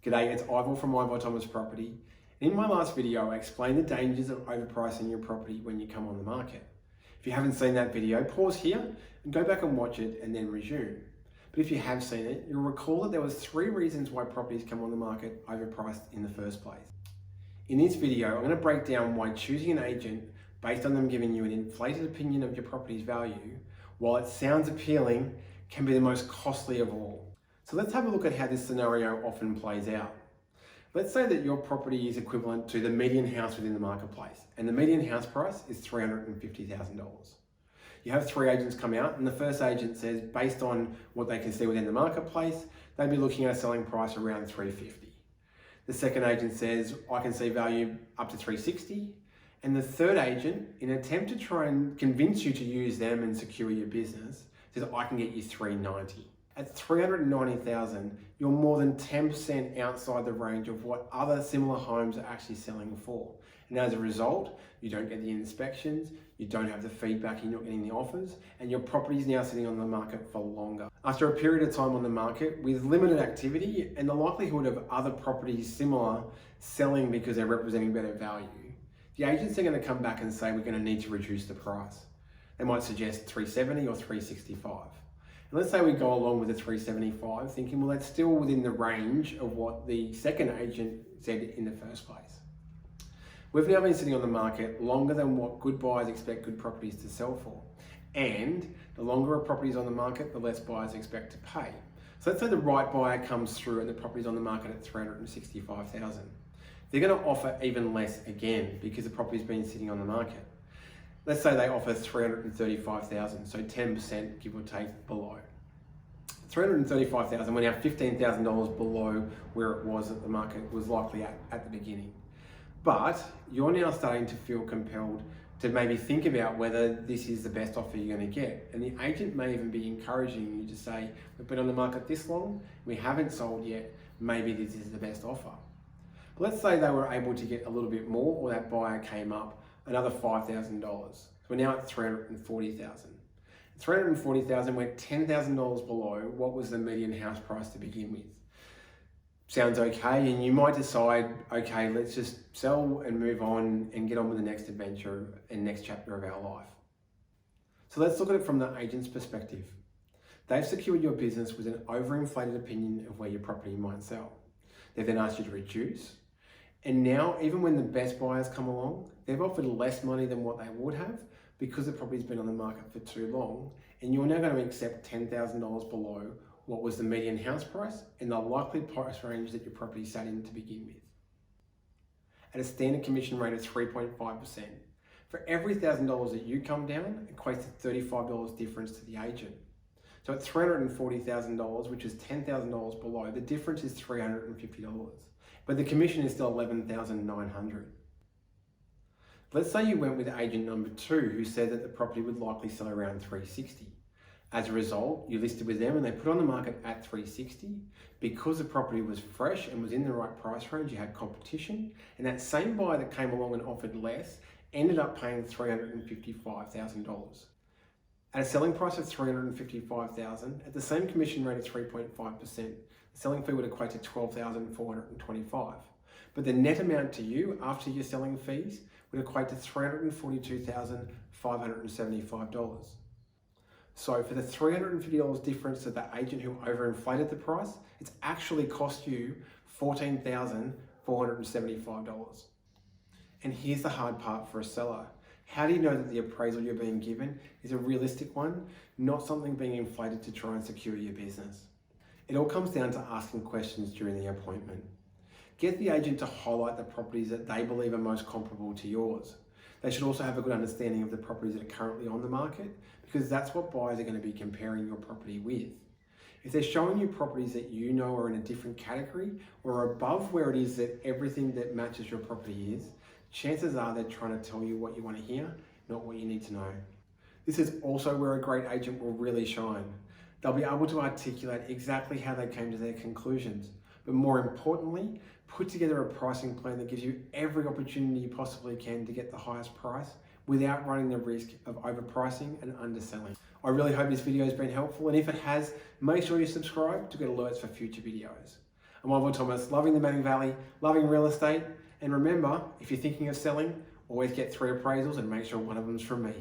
G'day, it's Ivor from Ivor Thomas Property. In my last video, I explained the dangers of overpricing your property when you come on the market. If you haven't seen that video, pause here and go back and watch it and then resume. But if you have seen it, you'll recall that there was 3 reasons why properties come on the market overpriced in the first place. In this video, I'm going to break down why choosing an agent based on them giving you an inflated opinion of your property's value, while it sounds appealing, can be the most costly of all. So let's have a look at how this scenario often plays out. Let's say that your property is equivalent to the median house within the marketplace, and the median house price is $350,000. You have 3 agents come out, and the first agent says, based on what they can see within the marketplace, they'd be looking at a selling price around $350,000. The second agent says, I can see value up to $360,000. And the third agent, in an attempt to try and convince you to use them and secure your business, says, I can get you $390,000. At $390,000, you're more than 10% outside the range of what other similar homes are actually selling for. And as a result, you don't get the inspections, you don't have the feedback, you're not getting the offers, and your property is now sitting on the market for longer. After a period of time on the market with limited activity and the likelihood of other properties similar selling because they're representing better value, the agents are going to come back and say, we're going to need to reduce the price. They might suggest $370,000 or $365,000. And let's say we go along with the $375,000 thinking, well, that's still within the range of what the second agent said in the first place. We've now been sitting on the market longer than what good buyers expect good properties to sell for. And the longer a property is on the market, the less buyers expect to pay. So let's say the right buyer comes through and the property is on the market at $365,000. They're going to offer even less again because the property's been sitting on the market. Let's say they offer $335,000, so 10% give or take below. $335,000, we're now $15,000 below where it was at the market was likely at the beginning. But you're now starting to feel compelled to maybe think about whether this is the best offer you're going to get. And the agent may even be encouraging you to say, we've been on the market this long, we haven't sold yet, maybe this is the best offer. But let's say they were able to get a little bit more, or that buyer came up another $5,000. So we're now at $340,000. $340,000, we're $10,000 below what was the median house price to begin with. Sounds okay, and you might decide, okay, let's just sell and move on and get on with the next adventure and next chapter of our life. So let's look at it from the agent's perspective. They've secured your business with an overinflated opinion of where your property might sell. They've then asked you to reduce. And now, even when the best buyers come along, they've offered less money than what they would have because the property's been on the market for too long, and you're now going to accept $10,000 below what was the median house price and the likely price range that your property sat in to begin with. At a standard commission rate of 3.5%, for every $1,000 that you come down, it equates to $35 difference to the agent. So at $340,000, which is $10,000 below, the difference is $350. But the commission is still $11,900. Let's say you went with agent number 2, who said that the property would likely sell around $360,000. As a result, you listed with them and they put on the market at $360,000. Because the property was fresh and was in the right price range, you had competition, and that same buyer that came along and offered less ended up paying $355,000. At a selling price of $355,000, at the same commission rate of 3.5%, the selling fee would equate to $12,425. But the net amount to you after your selling fees would equate to $342,575. So for the $350 difference to the agent who overinflated the price, it's actually cost you $14,475. And here's the hard part for a seller. How do you know that the appraisal you're being given is a realistic one, not something being inflated to try and secure your business? It all comes down to asking questions during the appointment. Get the agent to highlight the properties that they believe are most comparable to yours. They should also have a good understanding of the properties that are currently on the market, because that's what buyers are going to be comparing your property with. If they're showing you properties that you know are in a different category or above where it is that everything that matches your property is, chances are they're trying to tell you what you want to hear, not what you need to know. This is also where a great agent will really shine. They'll be able to articulate exactly how they came to their conclusions, but more importantly, put together a pricing plan that gives you every opportunity you possibly can to get the highest price without running the risk of overpricing and underselling. I really hope this video has been helpful, and if it has, make sure you subscribe to get alerts for future videos. I'm Ivan Thomas, loving the Manning Valley, loving real estate. And remember, if you're thinking of selling, always get 3 appraisals and make sure one of them's from me.